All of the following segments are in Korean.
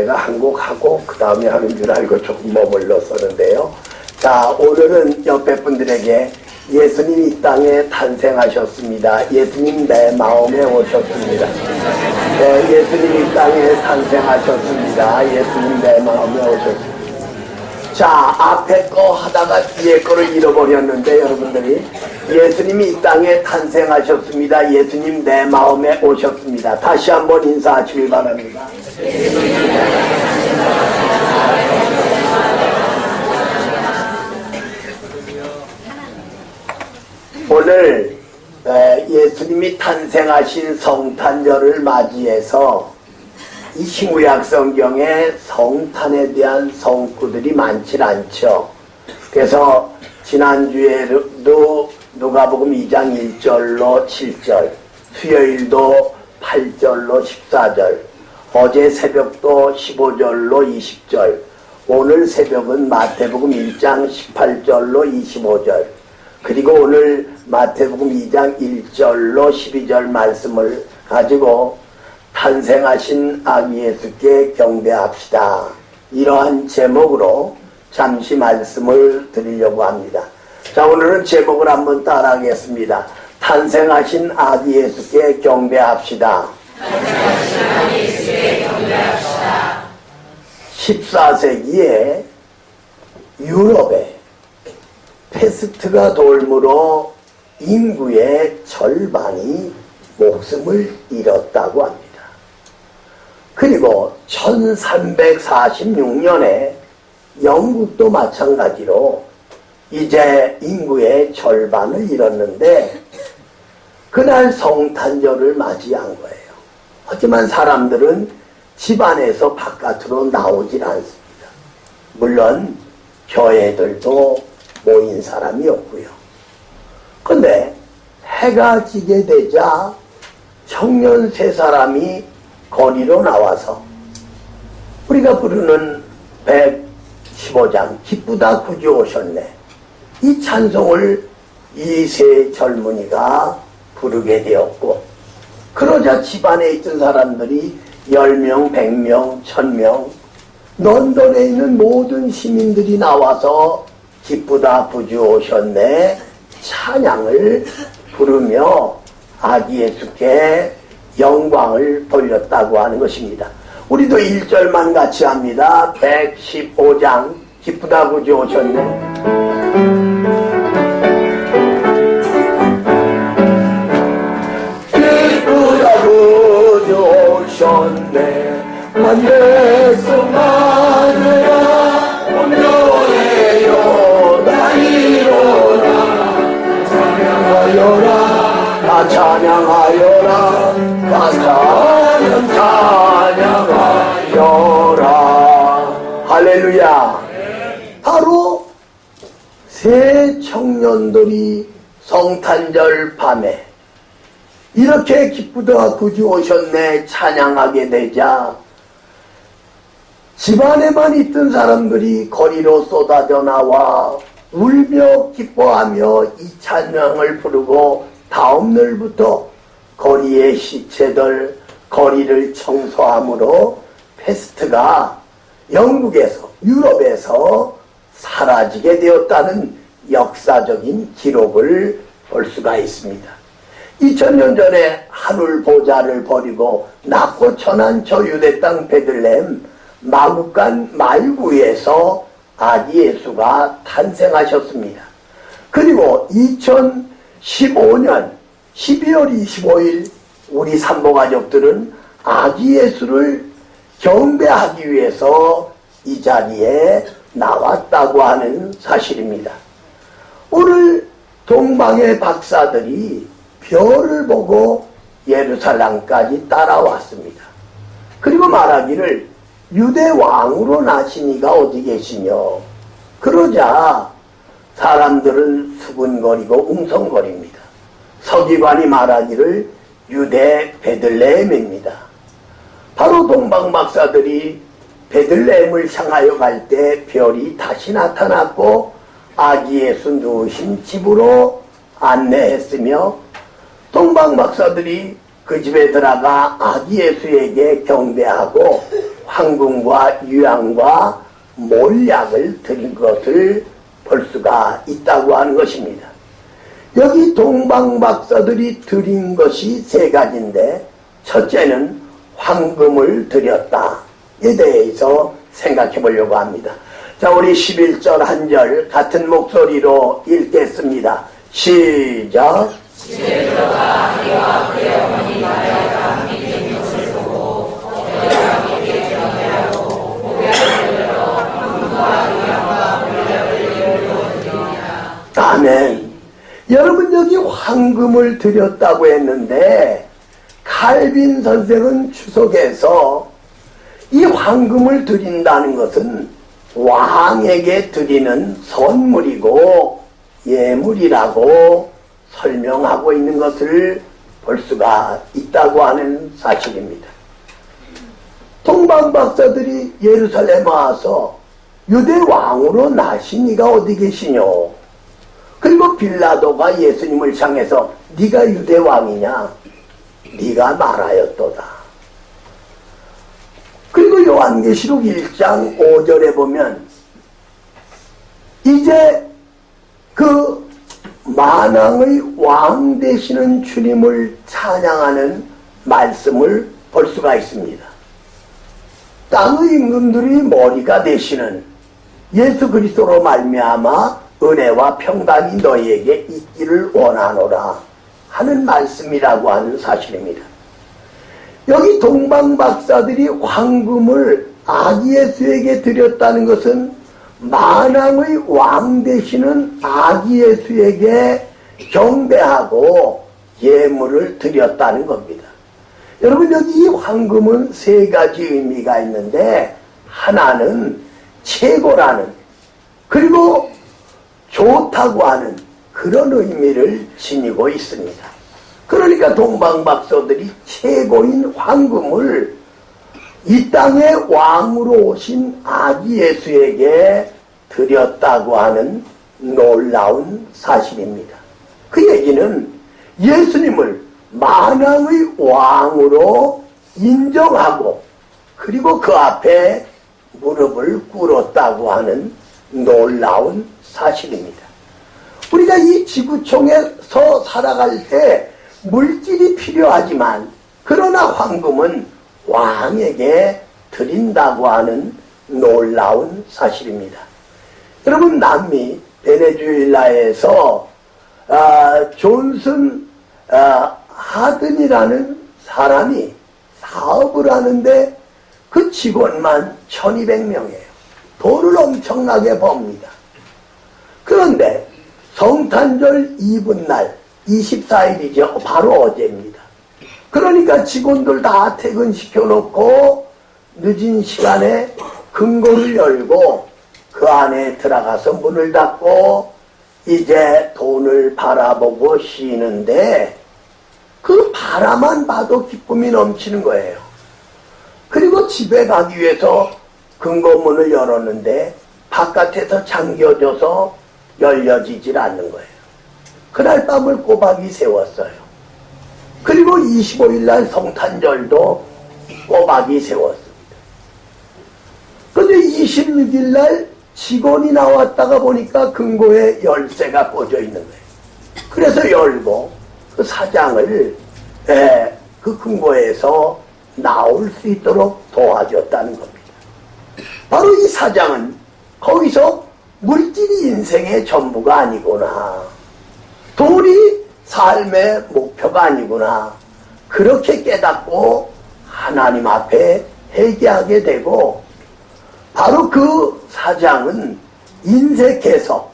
제가 한 곡 하고 그 다음에 하는 줄 알고 조금 머물렀었는데요. 자, 오늘은 옆에 분들에게 예수님 이 땅에 탄생하셨습니다. 예수님 내 마음에 오셨습니다. 네, 예수님 이 땅에 탄생하셨습니다. 예수님 내 마음에 오셨습니다. 자, 앞에 거 하다가 뒤에 거를 잃어버렸는데 여러분들이 예수님이 이 땅에 탄생하셨습니다. 예수님 내 마음에 오셨습니다. 다시 한번 인사하시길 바랍니다. 오늘 예수님이 탄생하신 성탄절을 맞이해서 이 신구약 성경에 성탄에 대한 성구들이 많지 않죠. 그래서 지난주에도 누가복음 2장 1절로 7절, 수요일도 8절로 14절, 어제 새벽도 15절로 20절, 오늘 새벽은 마태복음 1장 18절로 25절, 그리고 오늘 마태복음 2장 1절로 12절 말씀을 가지고 탄생하신 아기 예수께 경배합시다. 이러한 제목으로 잠시 말씀을 드리려고 합니다. 자, 오늘은 제목을 한번 따라하겠습니다. 탄생하신 아기 예수께 경배합시다. 탄생하신 아기 예수께 경배합시다. 14세기에 유럽에 페스트가 돌므로 인구의 절반이 목숨을 잃었다고 합니다. 그리고 1346년에 영국도 마찬가지로 이제 인구의 절반을 잃었는데 그날 성탄절을 맞이한 거예요. 하지만 사람들은 집안에서 바깥으로 나오질 않습니다. 물론 교회들도 모인 사람이 없고요. 그런데 해가 지게 되자 청년 세 사람이 거리로 나와서 우리가 부르는 115장 기쁘다 구주 오셨네, 이 찬송을 이 세 젊은이가 부르게 되었고, 그러자 집안에 있던 사람들이 10명, 100명, 1000명, 런던에 있는 모든 시민들이 나와서 기쁘다 구주 오셨네 찬양을 부르며 아기 예수께 영광을 돌렸다고 하는 것입니다. 우리도 1절만 같이 합니다. 115장 기쁘다 구주 오셨네. 기쁘다 구주 오셨네. 만대수 마누라 온전해요 나이로라 찬양하여라 다 찬양하여라 다 찬양하여라. 할렐루야. 바로 세 청년들이 성탄절 밤에 이렇게 기쁘다 구주 오셨네 찬양하게 되자 집안에만 있던 사람들이 거리로 쏟아져 나와 울며 기뻐하며 이 찬양을 부르고 다음 날부터 거리의 시체들 거리를 청소함으로 페스트가 영국에서 유럽에서 사라지게 되었다는 역사적인 기록을 볼 수가 있습니다. 2000년 전에 하늘 보좌를 버리고 낮고 천한 저 유대 땅 베들레헴 마구간 말구에서 아기 예수가 탄생하셨습니다. 그리고 2015년 12월 25일 우리 산모가족들은 아기 예수를 경배하기 위해서 이 자리에 나왔다고 하는 사실입니다. 오늘 동방의 박사들이 별을 보고 예루살렘까지 따라왔습니다. 그리고 말하기를 유대 왕으로 나신 이가 어디 계시뇨? 그러자 사람들은 수군거리고 웅성거립니다. 서기관이 말하기를 유대 베들레헴입니다. 바로 동방 박사들이 베들레헴을 향하여 갈 때 별이 다시 나타났고 아기 예수 누우신 집으로 안내했으며 동방 박사들이 그 집에 들어가 아기 예수에게 경배하고 황금과 유향과 몰약을 드린 것을 볼 수가 있다고 하는 것입니다. 여기 동방박사들이 드린 것이 세 가지인데, 첫째는 황금을 드렸다에 대해서 생각해 보려고 합니다. 자, 우리 11절 한 절 같은 목소리로 읽겠습니다. 시작. 집에 들어가 그와 그의 어머니 마리아가 믿는 것을 보고 어머니에게 경배하고 고개를 들어 황금과 유향과 몰약을 예물로 드리니라. 아멘. 여러분, 여기 황금을 드렸다고 했는데 칼빈 선생은 추석에서 이 황금을 드린다는 것은 왕에게 드리는 선물이고 예물이라고 설명하고 있는 것을 볼 수가 있다고 하는 사실입니다. 동방박사들이 예루살렘 와서 유대 왕으로 나신 이가 어디 계시뇨? 그리고 빌라도가 예수님을 향해서 네가 유대 왕이냐? 네가 말하였도다. 그리고 요한계시록 1장 5절에 보면 이제 그 만왕의 왕 되시는 주님을 찬양하는 말씀을 볼 수가 있습니다. 땅의 임금들이 머리가 되시는 예수 그리스도로 말미암아 은혜와 평강이 너희에게 있기를 원하노라 하는 말씀이라고 하는 사실입니다. 여기 동방박사들이 황금을 아기 예수에게 드렸다는 것은 만왕의 왕 되시는 아기 예수에게 경배하고 예물을 드렸다는 겁니다. 여러분, 여기 이 황금은 세 가지 의미가 있는데, 하나는 최고라는, 그리고 좋다고 하는 그런 의미를 지니고 있습니다. 그러니까 동방박사들이 최고인 황금을 이 땅의 왕으로 오신 아기 예수에게 드렸다고 하는 놀라운 사실입니다. 그 얘기는 예수님을 만왕의 왕으로 인정하고 그리고 그 앞에 무릎을 꿇었다고 하는 놀라운 사실입니다. 우리가 이 지구촌에서 살아갈 때 물질이 필요하지만 그러나 황금은 왕에게 드린다고 하는 놀라운 사실입니다. 여러분, 남미 베네수엘라에서 존슨 하든이라는 사람이 사업을 하는데 그 직원만 1200명이에요. 돈을 엄청나게 법니다. 그런데 성탄절 이브날 24일이죠. 바로 어제입니다. 그러니까 직원들 다 퇴근시켜 놓고 늦은 시간에 금고를 열고 그 안에 들어가서 문을 닫고 이제 돈을 바라보고 쉬는데 그 바라만 봐도 기쁨이 넘치는 거예요. 그리고 집에 가기 위해서 금고문을 열었는데 바깥에서 잠겨져서 열려지질 않는 거예요. 그날 밤을 꼬박이 세웠어요. 그리고 25일날 성탄절도 꼬박이 세웠습니다. 그런데 26일날 직원이 나왔다가 보니까 금고에 열쇠가 꽂혀 있는 거예요. 그래서 열고 그 사장을 그 금고에서 나올 수 있도록 도와줬다는 겁니다. 바로 이 사장은 거기서 물질이 인생의 전부가 아니구나, 돈이 삶의 목표가 아니구나, 그렇게 깨닫고 하나님 앞에 회개하게 되고, 바로 그 사장은 인색해서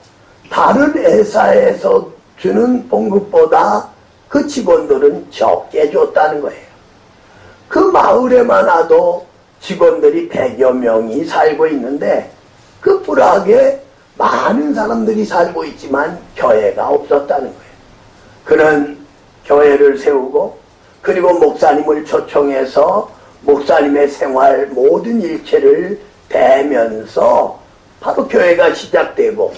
다른 회사에서 주는 봉급보다 그 직원들은 적게 줬다는 거예요. 그 마을에만 와도 직원들이 100여 명이 살고 있는데 그 불악에 많은 사람들이 살고 있지만 교회가 없었다는 거예요. 그는 교회를 세우고 그리고 목사님을 초청해서 목사님의 생활 모든 일체를 대면서 바로 교회가 시작되고,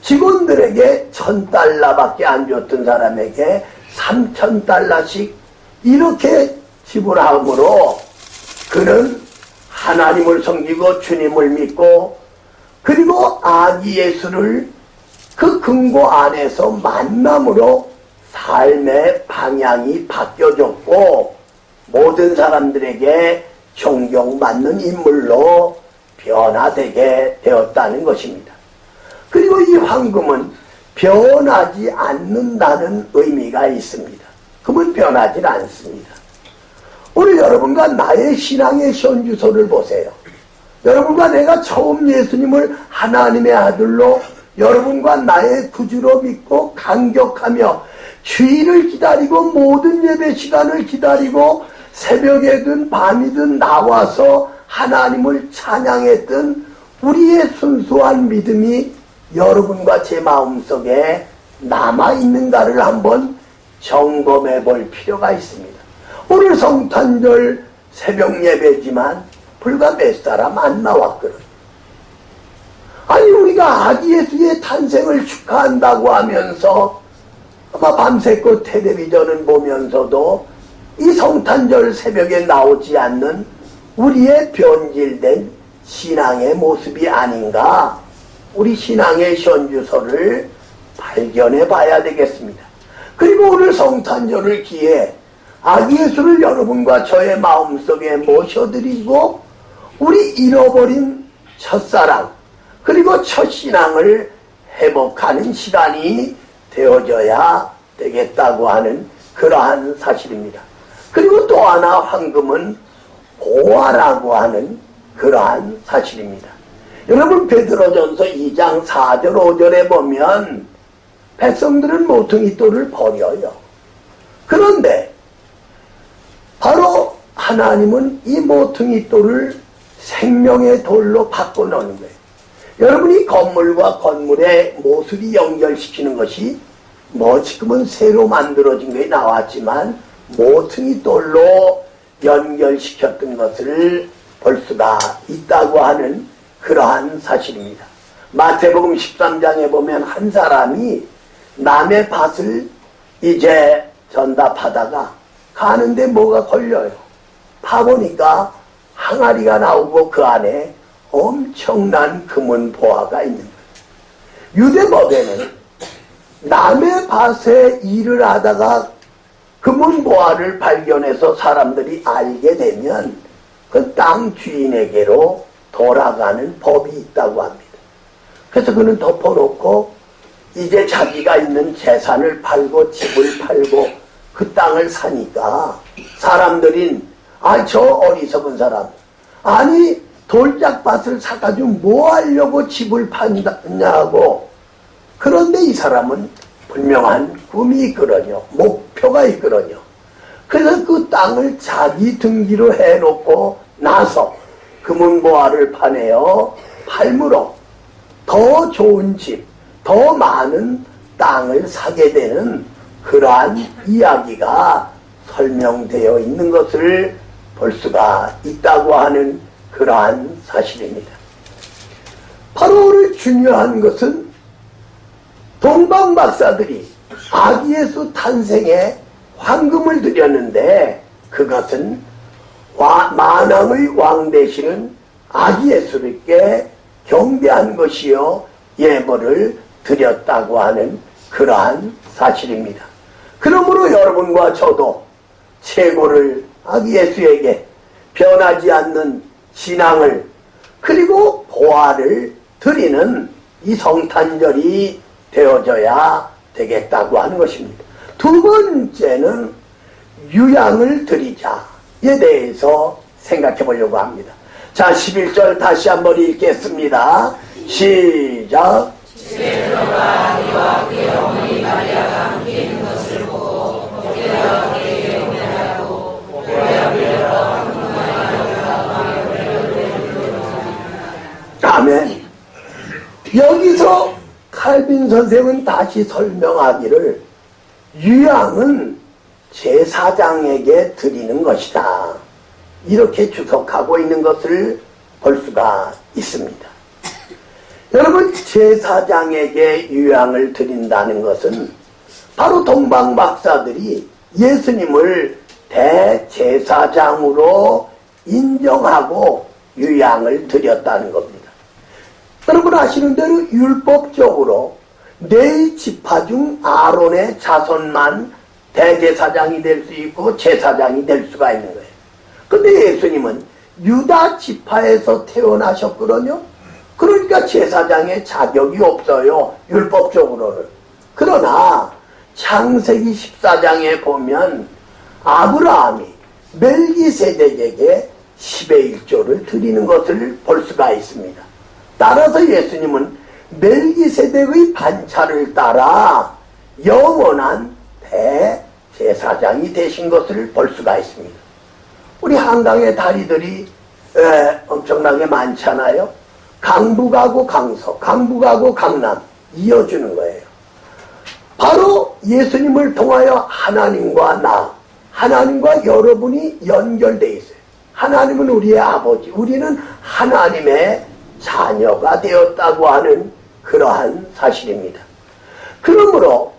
직원들에게 1000달러밖에 안 줬던 사람에게 3000달러씩 이렇게 지불함으로 그는 하나님을 섬기고 주님을 믿고 그리고 아기 예수를 그 근거 안에서 만남으로 삶의 방향이 바뀌어졌고 모든 사람들에게 존경받는 인물로 변화되게 되었다는 것입니다. 그리고 이 황금은 변하지 않는다는 의미가 있습니다. 금은 변하지 않습니다. 오늘 여러분과 나의 신앙의 현주소를 보세요. 여러분과 내가 처음 예수님을 하나님의 아들로 여러분과 나의 구주로 믿고 감격하며 주일을 기다리고 모든 예배 시간을 기다리고 새벽에든 밤이든 나와서 하나님을 찬양했던 우리의 순수한 믿음이 여러분과 제 마음속에 남아있는가를 한번 점검해 볼 필요가 있습니다. 오늘 성탄절 새벽 예배지만 불과 몇 사람 안 나왔거든요. 아니 우리가 아기 예수의 탄생을 축하한다고 하면서 아마 밤새껏 텔레비전을 보면서도 이 성탄절 새벽에 나오지 않는 우리의 변질된 신앙의 모습이 아닌가, 우리 신앙의 현주소를 발견해 봐야 되겠습니다. 그리고 오늘 성탄절을 기해 아기 예수를 여러분과 저의 마음속에 모셔드리고 우리 잃어버린 첫사랑 그리고 첫신앙을 회복하는 시간이 되어져야 되겠다고 하는 그러한 사실입니다. 그리고 또 하나 황금은 보화라고 하는 그러한 사실입니다. 여러분 베드로전서 2장 4절 5절에 보면 백성들은 모퉁이돌을 버려요. 그런데 바로 하나님은 이 모퉁이돌을 생명의 돌로 바꿔놓는 거예요. 여러분이 건물과 건물의 모습이 연결시키는 것이 지금은 새로 만들어진 게 나왔지만 모퉁이돌로 연결시켰던 것을 볼 수가 있다고 하는 그러한 사실입니다. 마태복음 13장에 보면 한 사람이 남의 밭을 이제 전답하다가 가는데 뭐가 걸려요. 파보니까 항아리가 나오고 그 안에 엄청난 금은 보화가 있는 거예요. 유대법에는 남의 밭에 일을 하다가 금은 보화를 발견해서 사람들이 알게 되면 그 땅 주인에게로 돌아가는 법이 있다고 합니다. 그래서 그는 덮어놓고 이제 자기가 있는 재산을 팔고 집을 팔고 그 땅을 사니까 사람들인 저 어리석은 사람, 아니 돌짝밭을 사가지고 뭐 하려고 집을 판다냐고. 그런데 이 사람은 분명한 꿈이 있거든요. 목표가 있거든요. 그래서 그 땅을 자기 등기로 해놓고 나서 금은보화를 파내어 팔므로 더 좋은 집, 더 많은 땅을 사게 되는 그러한 이야기가 설명되어 있는 것을 볼 수가 있다고 하는 그러한 사실입니다. 바로 오늘 중요한 것은 동방 박사들이 아기 예수 탄생에 황금을 드렸는데 그것은 만왕의 왕 되시는 아기 예수께 경배한 것이요 예물을 드렸다고 하는 그러한 사실입니다. 그러므로 여러분과 저도 최고를 아기 예수에게 변하지 않는 신앙을 그리고 보화를 드리는 이 성탄절이 되어져야 되겠다고 하는 것입니다. 두 번째는 유양을 드리자에 대해서 생각해 보려고 합니다. 자, 11절 다시 한번 읽겠습니다. 시작. 집에 들어가 이와 그의 어머니 마리아가 함께 있는 것을 보고 그가 그에게 경배하고 고향을 열어 아멘. 여기서 칼빈 선생은 다시 설명하기를 유양은 제사장에게 드리는 것이다, 이렇게 주석하고 있는 것을 볼 수가 있습니다. 여러분, 제사장에게 유양을 드린다는 것은 바로 동방 박사들이 예수님을 대제사장으로 인정하고 유양을 드렸다는 겁니다. 여러분 아시는 대로 율법적으로 네 지파 중 아론의 자손만 대제사장이 될 수 있고 제사장이 될 수가 있는 거예요. 근데 예수님은 유다 지파에서 태어나셨거든요. 그러니까 제사장의 자격이 없어요, 율법적으로는. 그러나 창세기 14장에 보면 아브라함이 멜기세덱에게 10의 1조를 드리는 것을 볼 수가 있습니다. 따라서 예수님은 멜기세덱의 반차를 따라 영원한 대제사장이 되신 것을 볼 수가 있습니다. 우리 한강의 다리들이 엄청나게 많잖아요. 강북하고 강서, 강북하고 강남 이어주는 거예요. 바로 예수님을 통하여 하나님과 하나님과 여러분이 연결되어 있어요. 하나님은 우리의 아버지, 우리는 하나님의 자녀가 되었다고 하는 그러한 사실입니다. 그러므로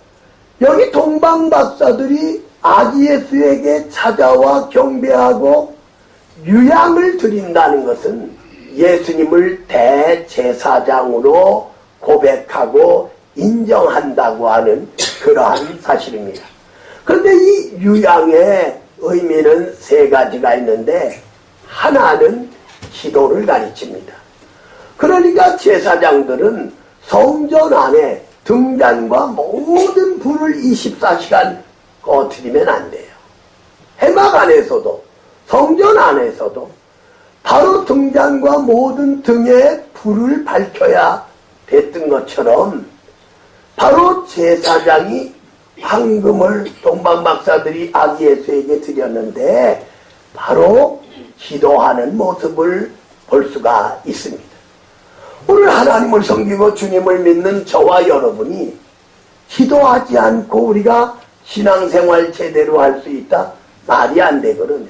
여기 동방박사들이 아기 예수에게 찾아와 경배하고 유양을 드린다는 것은 예수님을 대제사장으로 고백하고 인정한다고 하는 그러한 사실입니다. 그런데 이 유양의 의미는 세 가지가 있는데 하나는 기도를 가르칩니다. 그러니까 제사장들은 성전 안에 등잔과 모든 불을 24시간 꺼트리면 안 돼요. 회막 안에서도 성전 안에서도 바로 등잔과 모든 등에 불을 밝혀야 됐던 것처럼 바로 제사장이 황금을 동방박사들이 아기 예수에게 드렸는데 바로 기도하는 모습을 볼 수가 있습니다. 오늘 하나님을 섬기고 주님을 믿는 저와 여러분이 기도하지 않고 우리가 신앙생활 제대로 할 수 있다? 말이 안 되거든요.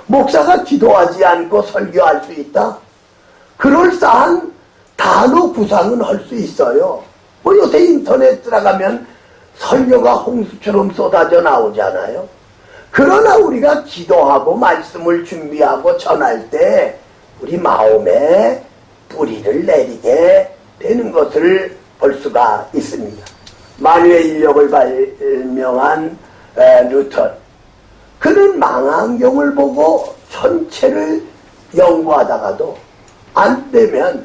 목사가 기도하지 않고 설교할 수 있다? 그럴싸한 단어 구상은 할 수 있어요. 뭐 요새 인터넷 들어가면 설교가 홍수처럼 쏟아져 나오잖아요. 그러나 우리가 기도하고 말씀을 준비하고 전할 때 우리 마음에 뿌리를 내리게 되는 것을 볼 수가 있습니다. 만유의 인력을 발명한 루터, 그는 망원경을 보고 천체를 연구하다가도 안 되면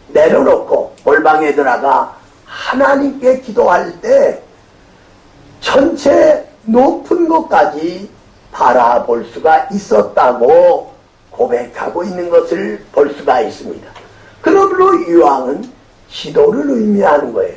내려놓고 골방에 들어가 하나님께 기도할 때 전체 높은 것까지 바라볼 수가 있었다고 고백하고 있는 것을 볼 수가 있습니다. 그러므로 유양은 기도를 의미하는 거예요.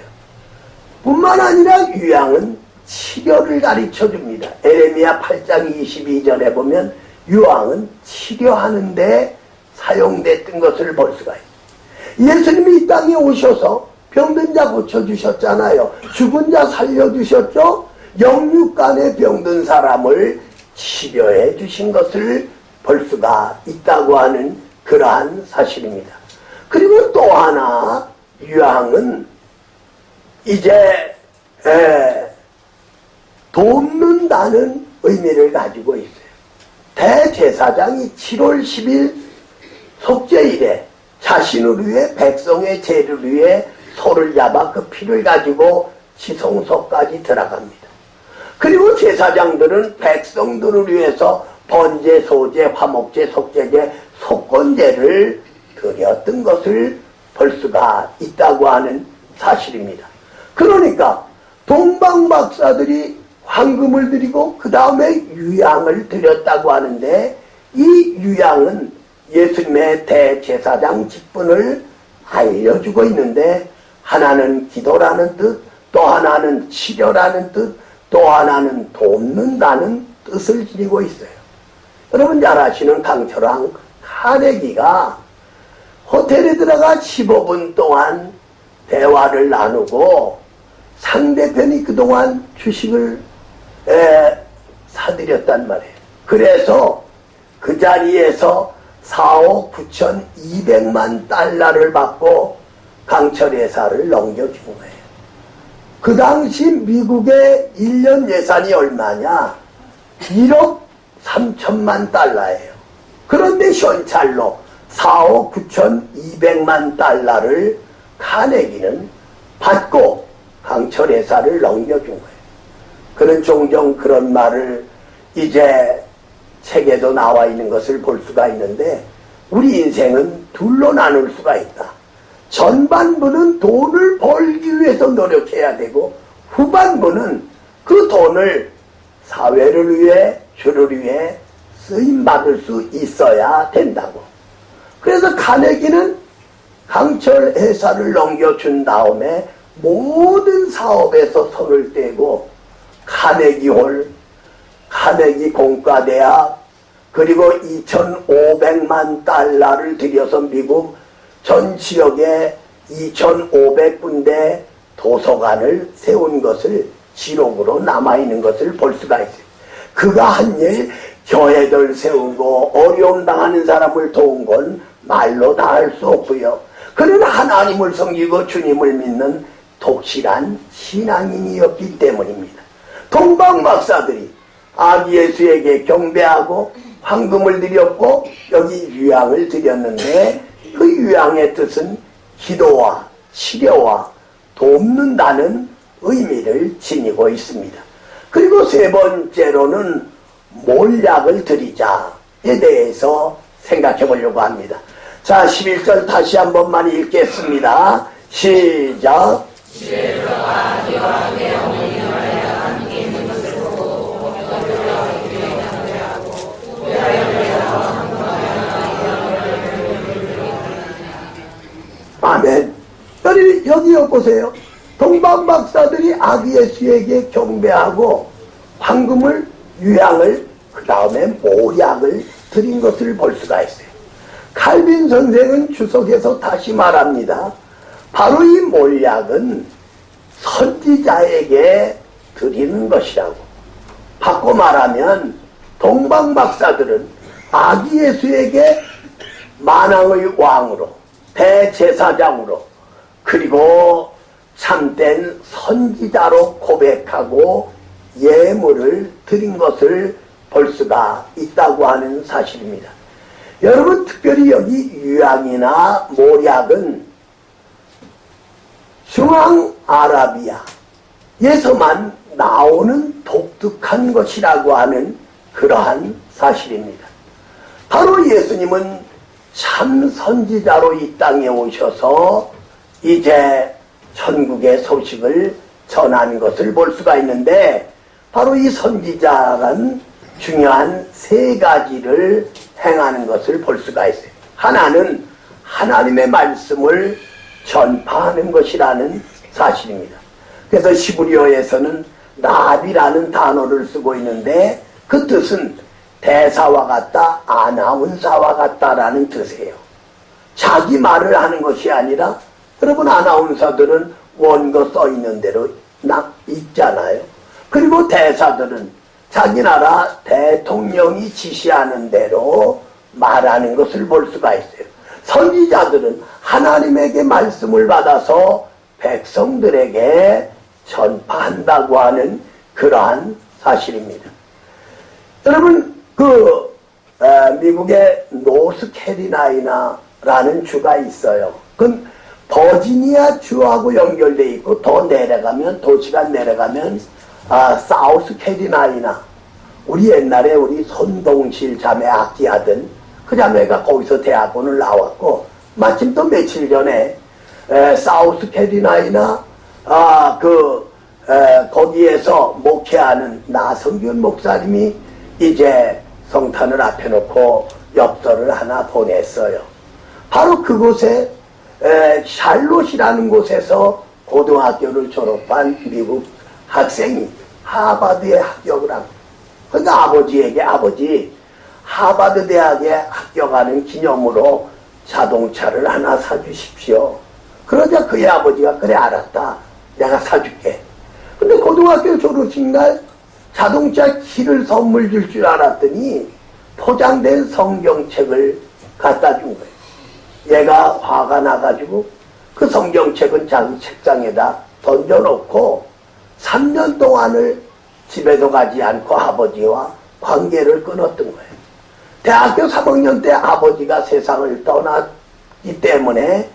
뿐만 아니라 유양은 치료를 가르쳐 줍니다. 에레미야 8장 22절에 보면 유양은 치료하는 데 사용됐던 것을 볼 수가 있어요. 예수님이 이 땅에 오셔서 병든 자 고쳐주셨잖아요. 죽은 자 살려주셨죠. 영육간에 병든 사람을 치료해 주신 것을 볼 수가 있다고 하는 그러한 사실입니다. 그리고 또 하나 유양은 이제 돕는다는 의미를 가지고 있어요. 대제사장이 7월 10일 속죄일에 자신을 위해 백성의 죄를 위해 소를 잡아 그 피를 가지고 지성소까지 들어갑니다. 그리고 제사장들은 백성들을 위해서 번제, 소제, 화목제, 속죄제, 속건제를 드렸던 것을 볼 수가 있다고 하는 사실입니다. 그러니까 동방박사들이 황금을 드리고 그 다음에 유양을 드렸다고 하는데 이 유양은 예수님의 대제사장 직분을 알려주고 있는데 하나는 기도라는 뜻, 또 하나는 치료라는 뜻, 또 하나는 돕는다는 뜻을 지니고 있어요. 여러분 잘 아시는 강철왕 카네기가 호텔에 들어가 15분 동안 대화를 나누고 상대편이 그동안 주식을 사들였단 말이에요. 그래서 그 자리에서 4억 9,200만 달러를 받고 강철 회사를 넘겨준 거예요. 그 당시 미국의 1년 예산이 얼마냐? 1억 3천만 달러예요. 그런데 현찰로 4억 9,200만 달러를 카네기는 받고 강철 회사를 넘겨준 거예요. 그는 종종 그런 말을 이제 책에도 나와 있는 것을 볼 수가 있는데, 우리 인생은 둘로 나눌 수가 있다. 전반부는 돈을 벌기 위해서 노력해야 되고, 후반부는 그 돈을 사회를 위해, 주를 위해 쓰임받을 수 있어야 된다고. 그래서 카네기는 강철 회사를 넘겨준 다음에 모든 사업에서 손을 떼고 카네기홀, 카네기 공과대학, 그리고 2,500만 달러를 들여서 미국 전 지역에 2,500군데 도서관을 세운 것을 기록으로 남아있는 것을 볼 수가 있어요. 그가 한 일, 교회들 세우고 어려움 당하는 사람을 도운 건 말로 다 할 수 없고요. 그는 하나님을 섬기고 주님을 믿는 독실한 신앙인이었기 때문입니다. 동방 박사들이 아기 예수에게 경배하고 황금을 드렸고 여기 유향을 드렸는데, 그 유향의 뜻은 기도와 치료와 돕는다는 의미를 지니고 있습니다. 그리고 세 번째로는 몰약을 드리자에 대해서 생각해 보려고 합니다. 자, 11절 다시 한 번만 읽겠습니다. 시작. 아멘. 여기 보세요. 동방 박사들이 아기 예수에게 경배하고 황금을, 유향을, 그 다음에 모약을 드린 것을 볼 수가 있어요. 칼빈 선생은 주석에서 다시 말합니다. 바로 이 몰약은 선지자에게 드리는 것이라고. 바꿔 말하면 동방 박사들은 아기 예수에게 만왕의 왕으로, 대제사장으로, 그리고 참된 선지자로 고백하고 예물을 드린 것을 볼 수가 있다고 하는 사실입니다. 여러분, 특별히 여기 유향이나 몰약은 중앙아라비아에서만 나오는 독특한 것이라고 하는 그러한 사실입니다. 바로 예수님은 참 선지자로 이 땅에 오셔서 이제 천국의 소식을 전한 것을 볼 수가 있는데, 바로 이 선지자란 중요한 세 가지를 행하는 것을 볼 수가 있어요. 하나는 하나님의 말씀을 전파하는 것이라는 사실입니다. 그래서 시브리어에서는 라비라는 단어를 쓰고 있는데, 그 뜻은 대사와 같다, 아나운서와 같다라는 뜻이에요. 자기 말을 하는 것이 아니라, 여러분, 아나운서들은 원고 써 있는 대로 읽잖아요. 그리고 대사들은 자기 나라 대통령이 지시하는 대로 말하는 것을 볼 수가 있어요. 선지자들은 하나님에게 말씀을 받아서 백성들에게 전파한다고 하는 그러한 사실입니다. 여러분, 미국의 노스캐리나이나라는 주가 있어요. 그건 버지니아 주하고 연결되어 있고, 더 내려가면, 도시가 내려가면 사우스캐리나이나, 우리 옛날에 우리 손동실 자매 악기하던 그 자매가 거기서 대학원을 나왔고, 마침 또 며칠 전에 사우스캐리나이나 거기에서 목회하는 나성균 목사님이 이제 성탄을 앞에 놓고 엽서를 하나 보냈어요. 바로 그곳에 샬롯이라는 곳에서 고등학교를 졸업한 미국 학생이 하버드에 합격을 하고, 그러니까 아버지에게, 아버지, 하버드 대학에 합격하는 기념으로 자동차를 하나 사주십시오. 그러자 그의 아버지가, 그래, 알았다, 내가 사줄게. 근데 고등학교 졸업식 날 자동차 키를 선물 줄 줄 알았더니 포장된 성경책을 갖다 준 거예요. 얘가 화가 나가지고 그 성경책은 자기 책장에다 던져놓고 3년 동안을 집에도 가지 않고 아버지와 관계를 끊었던 거예요. 대학교 3학년 때 아버지가 세상을 떠났기 때문에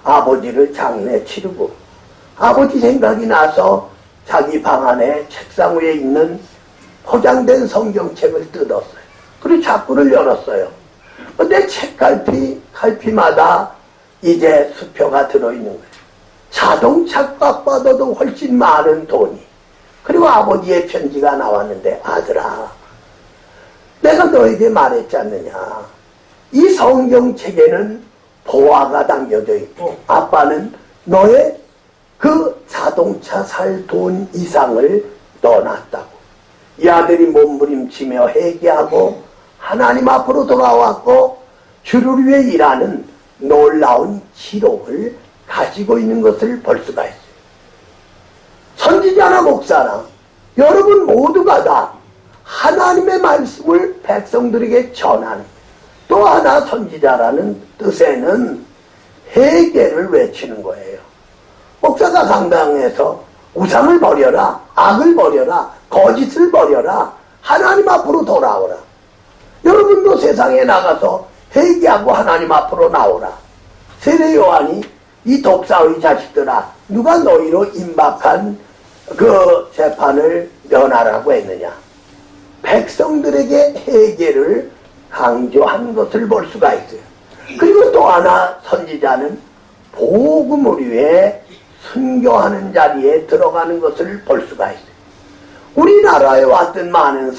아버지를 장례 치르고 아버지 생각이 나서 자기 방 안에 책상 위에 있는 포장된 성경책을 뜯었어요. 그리고 자꾸를 열었어요. 근데 칼피마다 이제 수표가 들어있는 거예요. 자동차 값보다도 훨씬 많은 돈이. 그리고 아버지의 편지가 나왔는데, 아들아, 내가 너에게 말했지 않느냐. 이 성경책에는 보화가 담겨져 있고 아빠는 너의 그 자동차 살 돈 이상을 넣어놨다고. 이 아들이 몸부림치며 회개하고 하나님 앞으로 돌아왔고 주를 위해 일하는 놀라운 기록을 가지고 있는 것을 볼 수가 있어요. 선지자나 목사나 여러분 모두가 다 하나님의 말씀을 백성들에게 전하는, 또 하나 선지자라는 뜻에는 회개를 외치는 거예요. 목사가 강당에서 우상을 버려라, 악을 버려라, 거짓을 버려라, 하나님 앞으로 돌아오라. 여러분도 세상에 나가서 회개하고 하나님 앞으로 나오라. 세례 요한이 이 독사의 자식들아, 누가 너희로 임박한 그 재판을 면하라고 했느냐. 백성들에게 회개를 강조한 것을 볼 수가 있어요. 그리고 또 하나 선지자는 복음을 위해 순교하는 자리에 들어가는 것을 볼 수가 있어요. 우리나라에 왔던 많은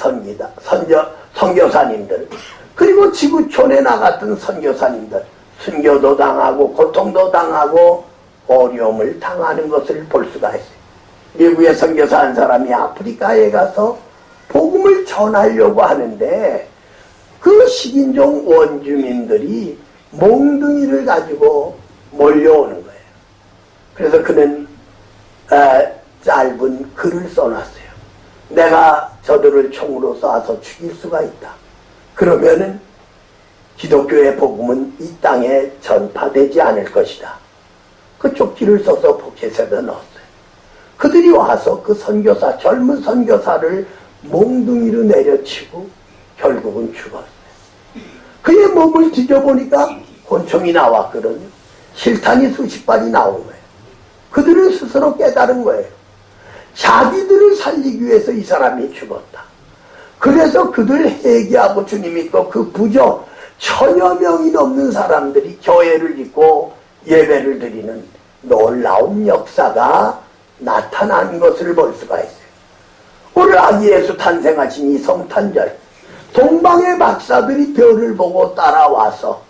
선교사님들, 그리고 지구촌에 나갔던 선교사님들, 순교도 당하고 고통도 당하고 어려움을 당하는 것을 볼 수가 있어요. 미국에 선교사 한 사람이 아프리카에 가서 복음을 전하려고 하는데 그 식인종 원주민들이 몽둥이를 가지고 몰려오는 거예요. 그래서 그는 짧은 글을 써놨어요. 내가 저들을 총으로 쏴서 죽일 수가 있다. 그러면은 기독교의 복음은 이 땅에 전파되지 않을 것이다. 그 쪽지를 써서 포켓에다 넣었어요. 그들이 와서 그 선교사, 젊은 선교사를 몽둥이로 내려치고 결국은 죽었어요. 그의 몸을 뒤져보니까 곤충이 나왔거든요. 실탄이 수십 발이 나온 거예요. 그들은 스스로 깨달은 거예요. 자기들을 살리기 위해서 이 사람이 죽었다. 그래서 그들 회개하고 주님 믿고 그 부족 1000여 명이 넘는 사람들이 교회를 짓고 예배를 드리는 놀라운 역사가 나타난 것을 볼 수가 있어요. 오늘 아기 예수 탄생하신 이 성탄절, 동방의 박사들이 별을 보고 따라와서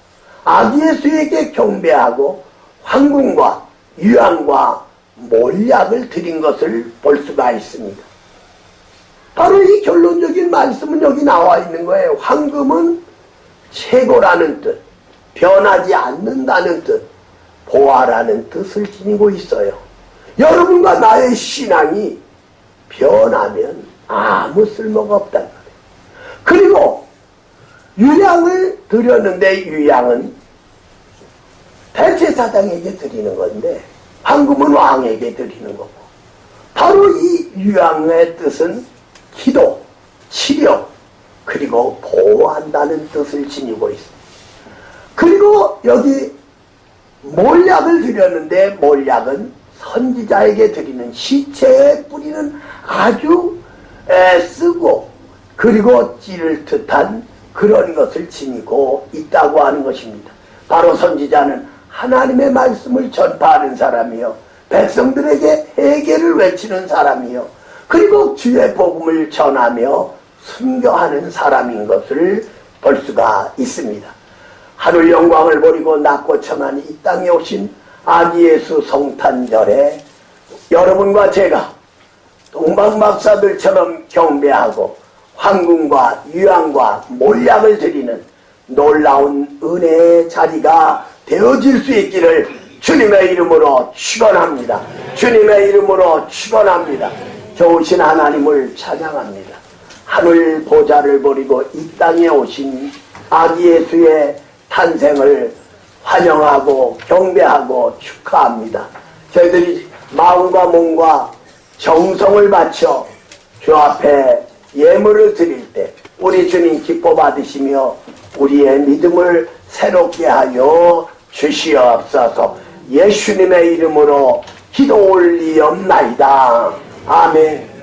아기 예수에게 경배하고 황금과 유향과 몰약을 드린 것을 볼 수가 있습니다. 바로 이 결론적인 말씀은 여기 나와 있는 거예요. 황금은 최고라는 뜻, 변하지 않는다는 뜻, 보화라는 뜻을 지니고 있어요. 여러분과 나의 신앙이 변하면 아무 쓸모가 없다는 거예요. 그리고 유향을 드렸는데 유향은 대제사장에게 드리는 건데 황금은 왕에게 드리는 거고, 바로 이 유향의 뜻은 기도, 치료, 그리고 보호한다는 뜻을 지니고 있습니다. 그리고 여기 몰약을 드렸는데 몰약은 선지자에게 드리는 시체에 뿌리는 아주 쓰고 그리고 찌를 듯한 그런 것을 지니고 있다고 하는 것입니다. 바로 선지자는 하나님의 말씀을 전파하는 사람이요, 백성들에게 회개를 외치는 사람이요, 그리고 주의 복음을 전하며 순교하는 사람인 것을 볼 수가 있습니다. 하늘 영광을 버리고 낮고 천하니 이 땅에 오신 아기 예수 성탄절에 여러분과 제가 동방박사들처럼 경배하고 황금과 유향과 몰약을 드리는 놀라운 은혜의 자리가 되어질 수 있기를 주님의 이름으로 축원합니다. 주님의 이름으로 축원합니다. 좋으신 하나님을 찬양합니다. 하늘 보좌를 버리고 이 땅에 오신 아기 예수의 탄생을 환영하고 경배하고 축하합니다. 저희들이 마음과 몸과 정성을 바쳐 주 앞에 예물을 드릴 때 우리 주님 기뻐 받으시며 우리의 믿음을 새롭게 하여 주시옵소서. 예수님의 이름으로 기도 올리옵나이다. 아멘.